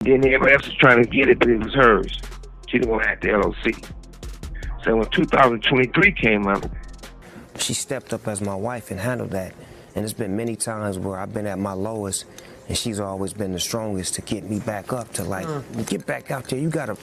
Then everybody else was trying to get it, but it was hers. She didn't want to have the LLC. So when 2023 came up, she stepped up as my wife and handled that. And there's been many times where I've been at my lowest, and she's always been the strongest to get me back up to like, get back out there. You gotta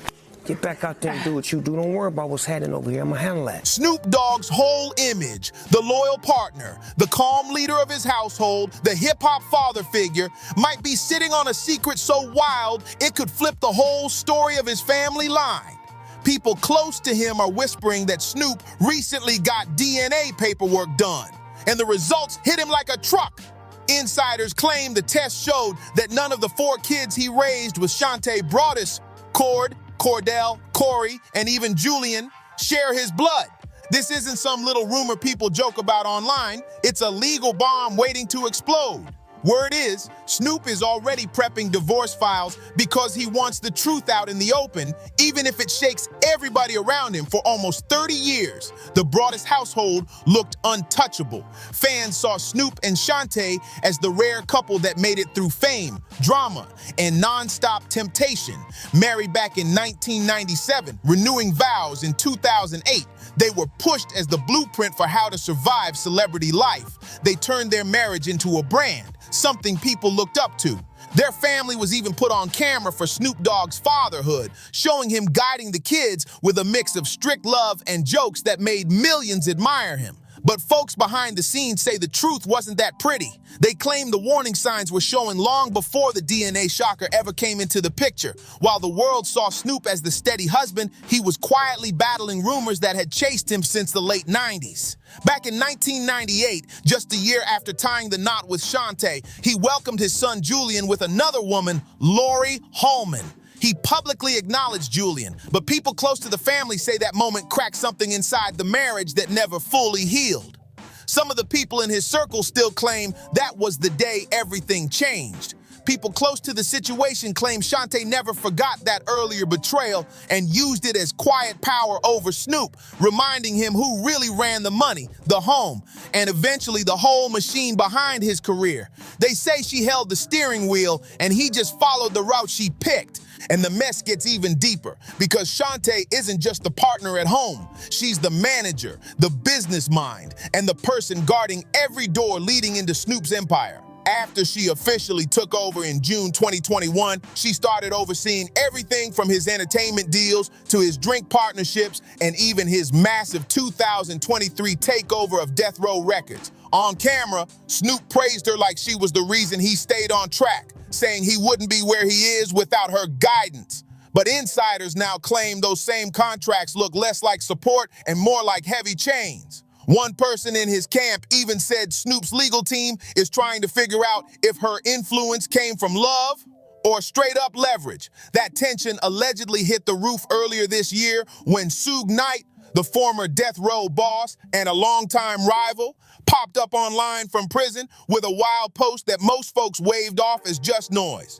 get back out there and do what you do. Don't worry about what's happening over here. I'm gonna handle that. Snoop Dogg's whole image, the loyal partner, the calm leader of his household, the hip-hop father figure, might be sitting on a secret so wild it could flip the whole story of his family line. People close to him are whispering that Snoop recently got DNA paperwork done, and the results hit him like a truck. Insiders claim the test showed that none of the 4 kids he raised with Shantae Broadus, Cordell, Corey, and even Julian, share his blood. This isn't some little rumor people joke about online. It's a legal bomb waiting to explode. Word is, Snoop is already prepping divorce files because he wants the truth out in the open, even if it shakes everybody around him. For almost 30 years, the Broadus household looked untouchable. Fans saw Snoop and Shantae as the rare couple that made it through fame, drama, and non-stop temptation. Married back in 1997, renewing vows in 2008, they were pushed as the blueprint for how to survive celebrity life. They turned their marriage into a brand, something people looked up to. Their family was even put on camera for Snoop Dogg's fatherhood, showing him guiding the kids with a mix of strict love and jokes that made millions admire him. But folks behind the scenes say the truth wasn't that pretty. They claim the warning signs were showing long before the DNA shocker ever came into the picture. While the world saw Snoop as the steady husband, he was quietly battling rumors that had chased him since the late 90s. Back in 1998, just a year after tying the knot with Shantae, he welcomed his son Julian with another woman, Lori Holman. He publicly acknowledged Julian, but people close to the family say that moment cracked something inside the marriage that never fully healed. Some of the people in his circle still claim that was the day everything changed. People close to the situation claim Shantae never forgot that earlier betrayal and used it as quiet power over Snoop, reminding him who really ran the money, the home, and eventually the whole machine behind his career. They say she held the steering wheel and he just followed the route she picked. And the mess gets even deeper because Shantae isn't just the partner at home. She's the manager, the business mind, and the person guarding every door leading into Snoop's empire. After she officially took over in June 2021, she started overseeing everything from his entertainment deals to his drink partnerships and even his massive 2023 takeover of Death Row Records. On camera, Snoop praised her like she was the reason he stayed on track, saying he wouldn't be where he is without her guidance. But insiders now claim those same contracts look less like support and more like heavy chains. One person in his camp even said Snoop's legal team is trying to figure out if her influence came from love or straight up leverage. That tension allegedly hit the roof earlier this year when Suge Knight, the former Death Row boss and a longtime rival, popped up online from prison with a wild post that most folks waved off as just noise.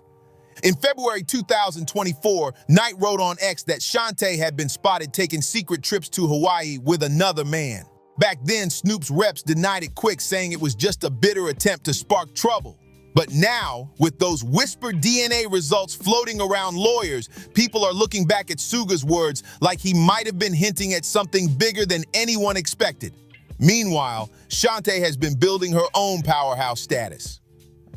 In February 2024, Knight wrote on X that Shantae had been spotted taking secret trips to Hawaii with another man. Back then, Snoop's reps denied it quick, saying it was just a bitter attempt to spark trouble. But now, with those whispered DNA results floating around lawyers, people are looking back at Suge's words like he might have been hinting at something bigger than anyone expected. Meanwhile, Shantae has been building her own powerhouse status.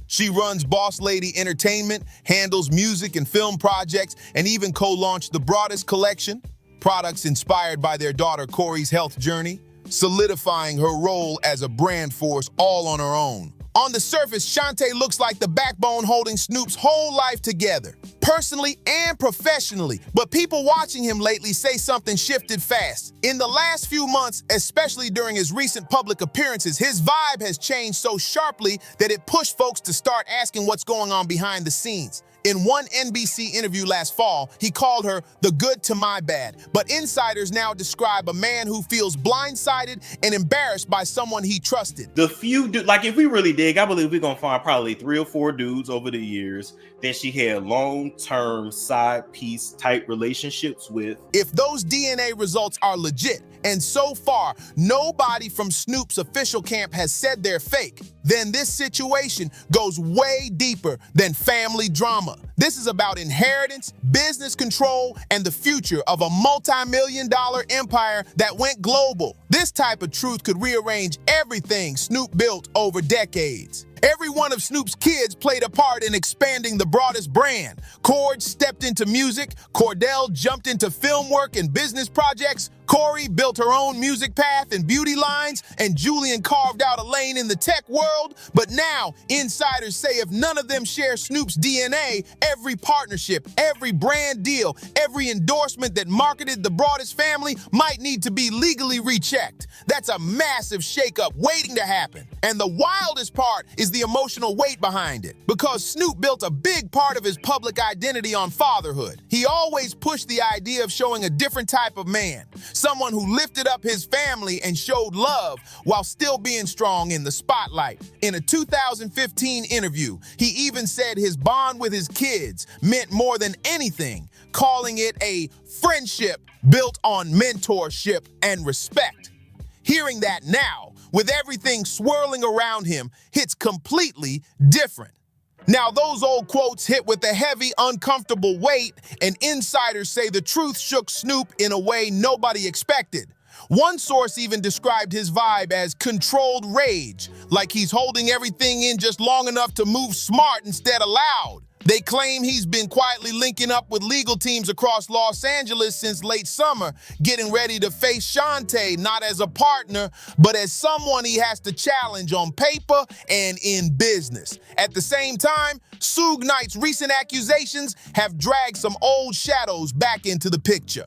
She runs Boss Lady Entertainment, handles music and film projects, and even co-launched the Broadus Collection, products inspired by their daughter Corey's health journey, solidifying her role as a brand force all on her own. On the surface, Shantae looks like the backbone holding Snoop's whole life together, personally and professionally. But people watching him lately say something shifted fast. In the last few months, especially during his recent public appearances, his vibe has changed so sharply that it pushed folks to start asking what's going on behind the scenes. In one NBC interview last fall, he called her the good to my bad. But insiders now describe a man who feels blindsided and embarrassed by someone he trusted. The few like if we really dig, I believe we're gonna find probably 3 or 4 dudes over the years that she had long-term side piece type relationships with. If those DNA results are legit, and so far nobody from Snoop's official camp has said they're fake, then this situation goes way deeper than family drama. This is about inheritance, business control, and the future of a multi-million-dollar empire that went global. This type of truth could rearrange everything Snoop built over decades. Every one of Snoop's kids played a part in expanding the broadest brand. Cord stepped into music, Cordell jumped into film work and business projects, Corey built her own music path and beauty lines, and Julian carved out a lane in the tech world. But now, insiders say if none of them share Snoop's DNA, every partnership, every brand deal, every endorsement that marketed the broadest family might need to be legally rechecked. That's a massive shakeup waiting to happen. And the wildest part is the emotional weight behind it. Because Snoop built a big part of his public identity on fatherhood. He always pushed the idea of showing a different type of man. Someone who lifted up his family and showed love while still being strong in the spotlight. In a 2015 interview, he even said his bond with his kids meant more than anything, calling it a friendship built on mentorship and respect. Hearing that now, with everything swirling around him, hits completely different. Now, those old quotes hit with a heavy, uncomfortable weight, and insiders say the truth shook Snoop in a way nobody expected. One source even described his vibe as controlled rage, like he's holding everything in just long enough to move smart instead of loud. They claim he's been quietly linking up with legal teams across Los Angeles since late summer, getting ready to face Shantae not as a partner, but as someone he has to challenge on paper and in business. At the same time, Suge Knight's recent accusations have dragged some old shadows back into the picture.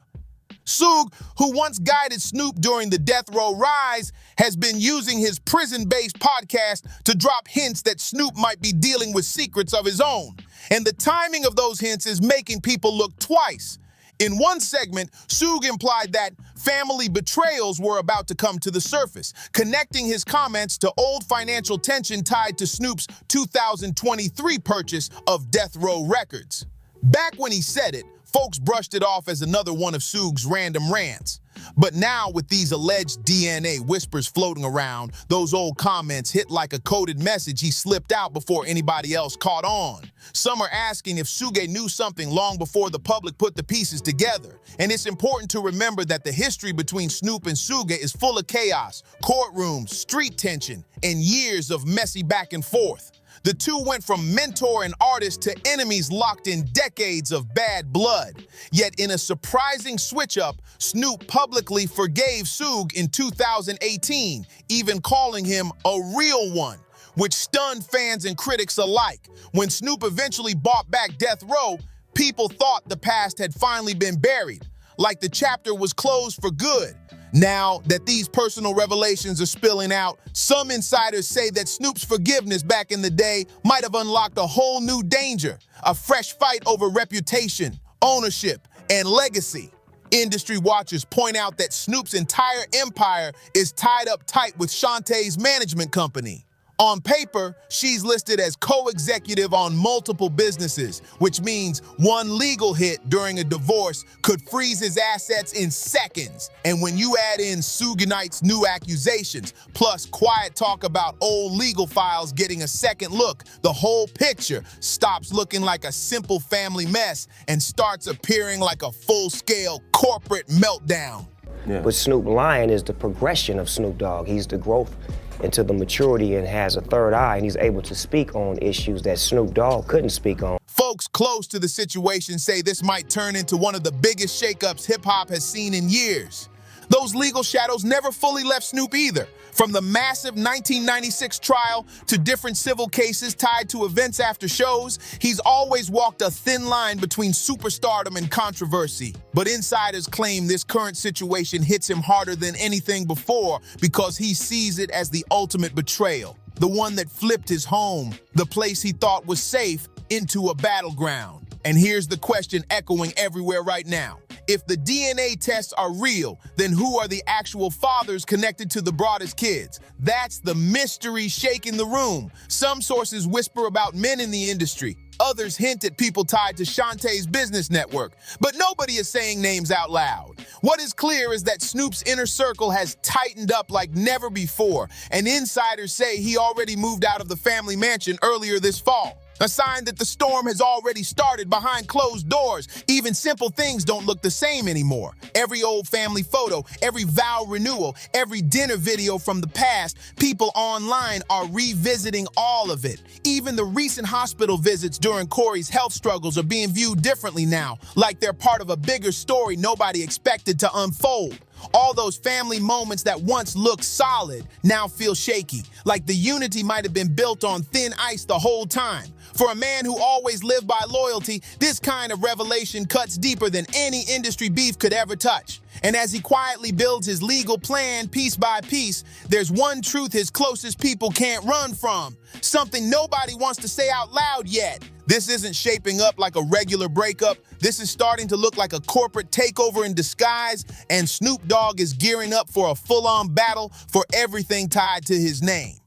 Suge, who once guided Snoop during the Death Row rise, has been using his prison-based podcast to drop hints that Snoop might be dealing with secrets of his own. And the timing of those hints is making people look twice. In one segment, Suge implied that family betrayals were about to come to the surface, connecting his comments to old financial tension tied to Snoop's 2023 purchase of Death Row Records. Back when he said it, folks brushed it off as another one of Suge's random rants. But now, with these alleged DNA whispers floating around, those old comments hit like a coded message he slipped out before anybody else caught on. Some are asking if Suge knew something long before the public put the pieces together. And it's important to remember that the history between Snoop and Suge is full of chaos, courtrooms, street tension, and years of messy back and forth. The two went from mentor and artist to enemies locked in decades of bad blood. Yet in a surprising switch-up, Snoop publicly forgave Suge in 2018, even calling him a real one, which stunned fans and critics alike. When Snoop eventually bought back Death Row, people thought the past had finally been buried, like the chapter was closed for good. Now that these personal revelations are spilling out, some insiders say that Snoop's forgiveness back in the day might have unlocked a whole new danger, a fresh fight over reputation, ownership, and legacy. Industry watchers point out that Snoop's entire empire is tied up tight with Shantae's management company. On paper, she's listed as co-executive on multiple businesses, which means one legal hit during a divorce could freeze his assets in seconds. And when you add in Suge Knight's new accusations, plus quiet talk about old legal files getting a second look, the whole picture stops looking like a simple family mess and starts appearing like a full-scale corporate meltdown. Yeah. But Snoop lying is the progression of Snoop Dogg. He's the growth into the maturity and has a third eye, and he's able to speak on issues that Snoop Dogg couldn't speak on. Folks close to the situation say this might turn into one of the biggest shakeups hip-hop has seen in years. Those legal shadows never fully left Snoop either. From the massive 1996 trial to different civil cases tied to events after shows, he's always walked a thin line between superstardom and controversy. But insiders claim this current situation hits him harder than anything before because he sees it as the ultimate betrayal. The one that flipped his home, the place he thought was safe, into a battleground. And here's the question echoing everywhere right now. If the DNA tests are real, then who are the actual fathers connected to the broadest kids? That's the mystery shaking the room. Some sources whisper about men in the industry. Others hint at people tied to Shantae's business network. But nobody is saying names out loud. What is clear is that Snoop's inner circle has tightened up like never before, and insiders say he already moved out of the family mansion earlier this fall. A sign that the storm has already started behind closed doors. Even simple things don't look the same anymore. Every old family photo, every vow renewal, every dinner video from the past, people online are revisiting all of it. Even the recent hospital visits during Corey's health struggles are being viewed differently now, like they're part of a bigger story nobody expected to unfold. All those family moments that once looked solid now feel shaky, like the unity might have been built on thin ice the whole time. For a man who always lived by loyalty, this kind of revelation cuts deeper than any industry beef could ever touch. And as he quietly builds his legal plan piece by piece, there's one truth his closest people can't run from, something nobody wants to say out loud yet. This isn't shaping up like a regular breakup. This is starting to look like a corporate takeover in disguise, and Snoop Dogg is gearing up for a full-on battle for everything tied to his name.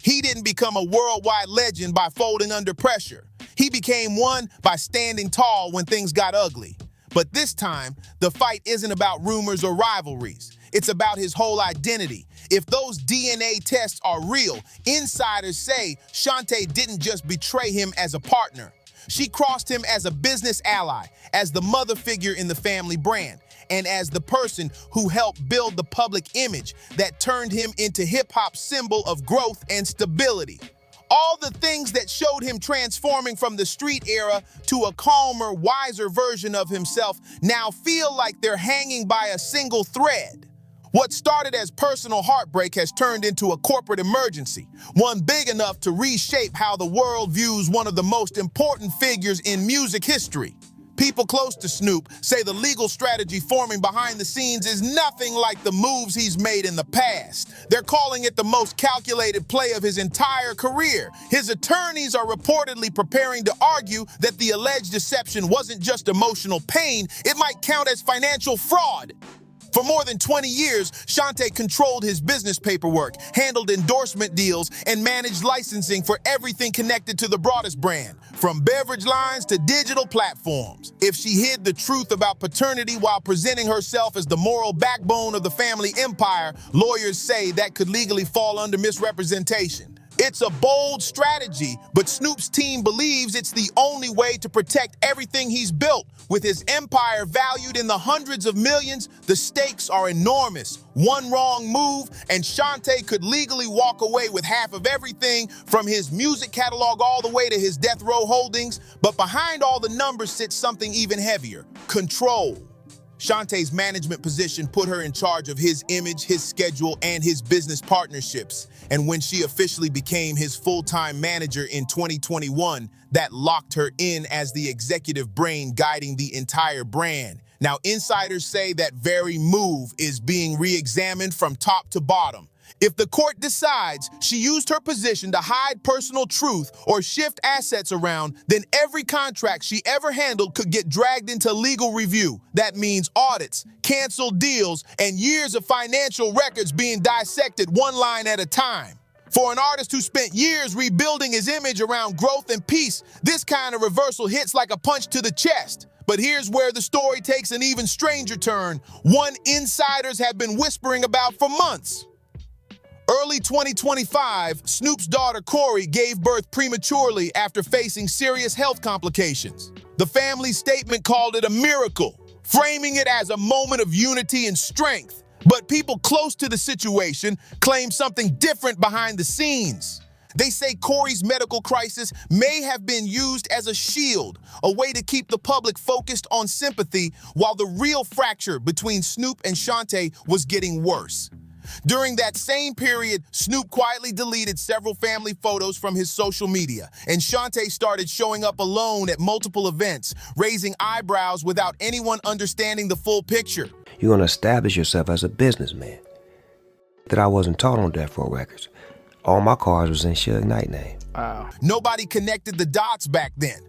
He didn't become a worldwide legend by folding under pressure. He became one by standing tall when things got ugly. But this time, the fight isn't about rumors or rivalries. It's about his whole identity. If those DNA tests are real, insiders say Shantae didn't just betray him as a partner. She crossed him as a business ally, as the mother figure in the family brand, and as the person who helped build the public image that turned him into hip-hop's symbol of growth and stability. All the things that showed him transforming from the street era to a calmer, wiser version of himself now feel like they're hanging by a single thread. What started as personal heartbreak has turned into a corporate emergency, one big enough to reshape how the world views one of the most important figures in music history. People close to Snoop say the legal strategy forming behind the scenes is nothing like the moves he's made in the past. They're calling it the most calculated play of his entire career. His attorneys are reportedly preparing to argue that the alleged deception wasn't just emotional pain, it might count as financial fraud. For more than 20 years, Shantae controlled his business paperwork, handled endorsement deals, and managed licensing for everything connected to the broadest brand, from beverage lines to digital platforms. If she hid the truth about paternity while presenting herself as the moral backbone of the family empire, lawyers say that could legally fall under misrepresentation. It's a bold strategy, but Snoop's team believes it's the only way to protect everything he's built. With his empire valued in the hundreds of millions, the stakes are enormous. One wrong move, and Shantae could legally walk away with half of everything, from his music catalog all the way to his death row holdings. But behind all the numbers sits something even heavier: control. Shantae's management position put her in charge of his image, his schedule, and his business partnerships. And when she officially became his full-time manager in 2021, that locked her in as the executive brain guiding the entire brand. Now, insiders say that very move is being re-examined from top to bottom. If the court decides she used her position to hide personal truth or shift assets around, then every contract she ever handled could get dragged into legal review. That means audits, canceled deals, and years of financial records being dissected one line at a time. For an artist who spent years rebuilding his image around growth and peace, this kind of reversal hits like a punch to the chest. But here's where the story takes an even stranger turn, one insiders have been whispering about for months. Early 2025, Snoop's daughter Corey gave birth prematurely after facing serious health complications. The family's statement called it a miracle, framing it as a moment of unity and strength. But people close to the situation claim something different behind the scenes. They say Corey's medical crisis may have been used as a shield, a way to keep the public focused on sympathy, while the real fracture between Snoop and Shantae was getting worse. During that same period, Snoop quietly deleted several family photos from his social media, and Shantae started showing up alone at multiple events, raising eyebrows without anyone understanding the full picture. You're gonna establish yourself as a businessman. That I wasn't taught on Death Row Records. All my cars was in Suge Knight name. Wow. Nobody connected the dots back then.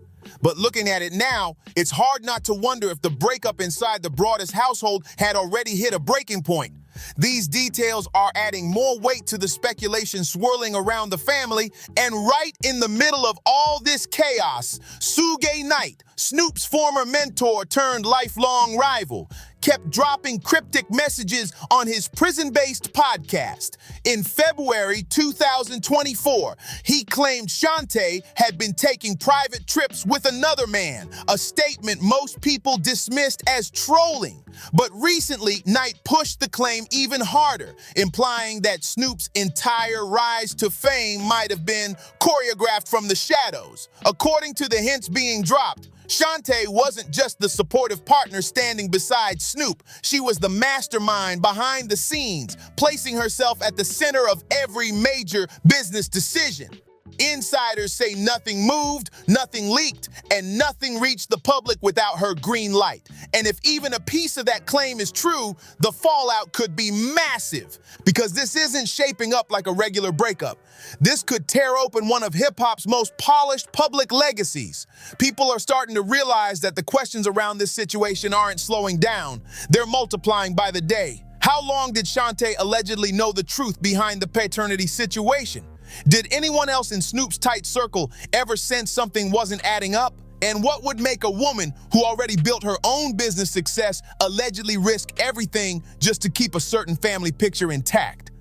But looking at it now, it's hard not to wonder if the breakup inside the broadest household had already hit a breaking point. These details are adding more weight to the speculation swirling around the family, and right in the middle of all this chaos, Suge Knight, Snoop's former mentor turned lifelong rival, kept dropping cryptic messages on his prison-based podcast. In February 2024, he claimed Shantae had been taking private trips with another man, a statement most people dismissed as trolling. But recently, Knight pushed the claim even harder, implying that Snoop's entire rise to fame might have been choreographed from the shadows. According to the hints being dropped, Shantae wasn't just the supportive partner standing beside Snoop. She was the mastermind behind the scenes, placing herself at the center of every major business decision. Insiders say nothing moved, nothing leaked, and nothing reached the public without her green light. And if even a piece of that claim is true, the fallout could be massive, because this isn't shaping up like a regular breakup. This could tear open one of hip-hop's most polished public legacies. People are starting to realize that the questions around this situation aren't slowing down. They're multiplying by the day. How long did Shantae allegedly know the truth behind the paternity situation? Did anyone else in Snoop's tight circle ever sense something wasn't adding up? And what would make a woman who already built her own business success allegedly risk everything just to keep a certain family picture intact?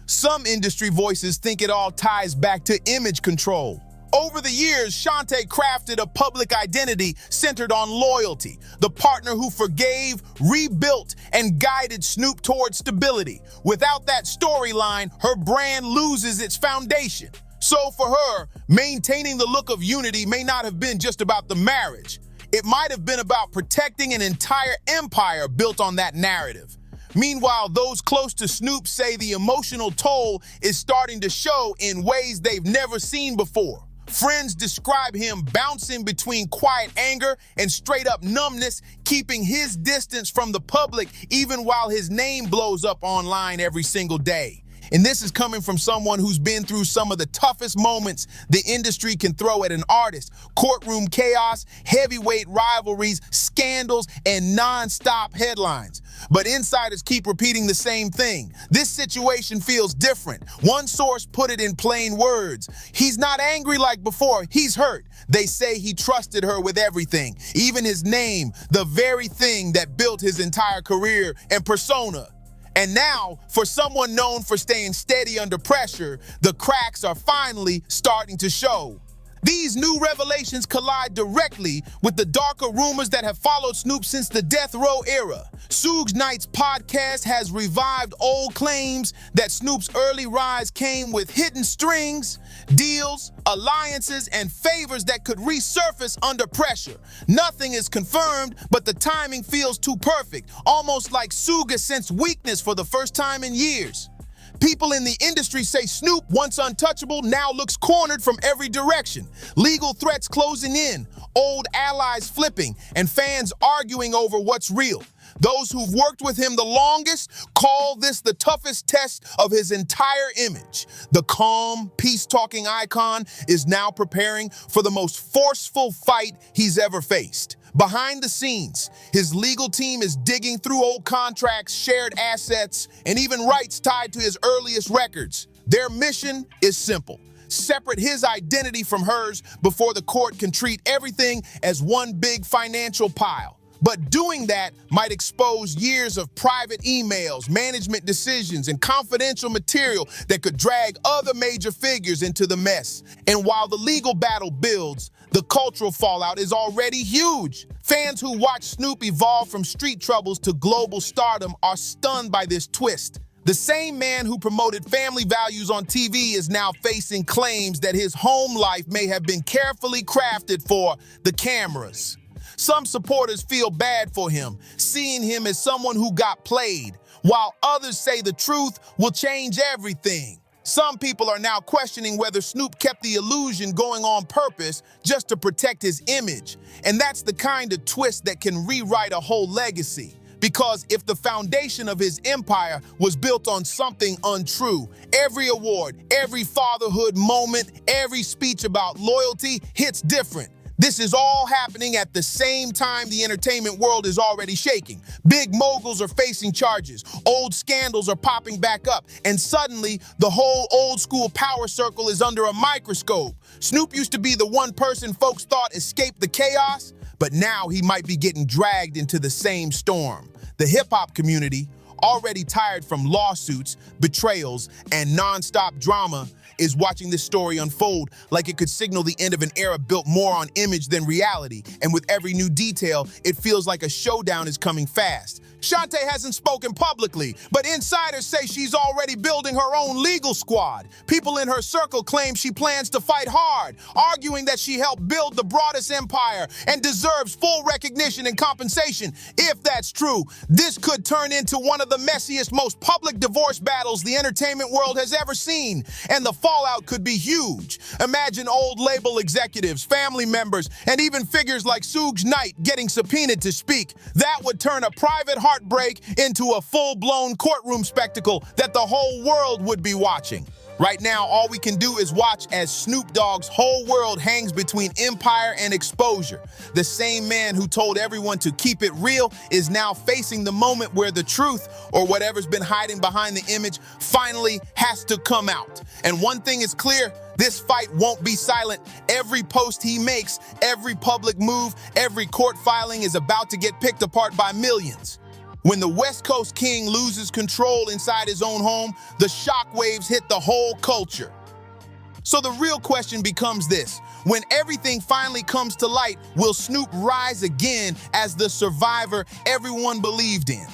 Some industry voices think it all ties back to image control. Over the years, Shantae crafted a public identity centered on loyalty, the partner who forgave, rebuilt, and guided Snoop towards stability. Without that storyline, her brand loses its foundation. So for her, maintaining the look of unity may not have been just about the marriage. It might have been about protecting an entire empire built on that narrative. Meanwhile, those close to Snoop say the emotional toll is starting to show in ways they've never seen before. Friends describe him bouncing between quiet anger and straight-up numbness, keeping his distance from the public even while his name blows up online every single day. And this is coming from someone who's been through some of the toughest moments the industry can throw at an artist: courtroom chaos, heavyweight rivalries, scandals, and non-stop headlines. But insiders keep repeating the same thing. This situation feels different. One source put it in plain words: he's not angry like before, he's hurt. They say he trusted her with everything, even his name, the very thing that built his entire career and persona. And now, for someone known for staying steady under pressure, the cracks are finally starting to show. These new revelations collide directly with the darker rumors that have followed Snoop since the death row era. Suge Knight's podcast has revived old claims that Snoop's early rise came with hidden strings, deals, alliances, and favors that could resurface under pressure. Nothing is confirmed, but the timing feels too perfect, almost like Suge sensed weakness for the first time in years. People in the industry say Snoop, once untouchable, now looks cornered from every direction. Legal threats closing in, old allies flipping, and fans arguing over what's real. Those who've worked with him the longest call this the toughest test of his entire image. The calm, peace-talking icon is now preparing for the most forceful fight he's ever faced. Behind the scenes, his legal team is digging through old contracts, shared assets, and even rights tied to his earliest records. Their mission is simple: separate his identity from hers before the court can treat everything as one big financial pile. But doing that might expose years of private emails, management decisions, and confidential material that could drag other major figures into the mess. And while the legal battle builds, the cultural fallout is already huge. Fans who watch Snoop evolve from street troubles to global stardom are stunned by this twist. The same man who promoted family values on TV is now facing claims that his home life may have been carefully crafted for the cameras. Some supporters feel bad for him, seeing him as someone who got played, while others say the truth will change everything. Some people are now questioning whether Snoop kept the illusion going on purpose just to protect his image. And that's the kind of twist that can rewrite a whole legacy. Because if the foundation of his empire was built on something untrue, every award, every fatherhood moment, every speech about loyalty hits different. This is all happening at the same time the entertainment world is already shaking. Big moguls are facing charges, old scandals are popping back up, and suddenly the whole old school power circle is under a microscope. Snoop used to be the one person folks thought escaped the chaos, but now he might be getting dragged into the same storm. The hip-hop community, already tired from lawsuits, betrayals, and non-stop drama, is watching this story unfold like it could signal the end of an era built more on image than reality. And with every new detail, it feels like a showdown is coming fast. Shantae hasn't spoken publicly, but insiders say she's already building her own legal squad. People in her circle claim she plans to fight hard, arguing that she helped build the broadest empire and deserves full recognition and compensation. If that's true, this could turn into one of the messiest, most public divorce battles the entertainment world has ever seen, and the fallout could be huge. Imagine old label executives, family members, and even figures like Suge Knight getting subpoenaed to speak. That would turn a private heartbreak into a full-blown courtroom spectacle that the whole world would be watching. Right now, all we can do is watch as Snoop Dogg's whole world hangs between empire and exposure. The same man who told everyone to keep it real is now facing the moment where the truth, or whatever's been hiding behind the image, finally has to come out. And one thing is clear, this fight won't be silent. Every post he makes, every public move, every court filing is about to get picked apart by millions. When the West Coast king loses control inside his own home, the shockwaves hit the whole culture. So the real question becomes this: when everything finally comes to light, will Snoop rise again as the survivor everyone believed in?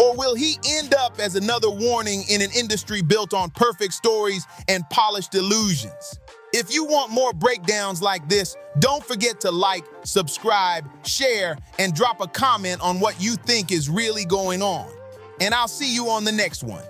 Or will he end up as another warning in an industry built on perfect stories and polished illusions? If you want more breakdowns like this, don't forget to like, subscribe, share, and drop a comment on what you think is really going on. And I'll see you on the next one.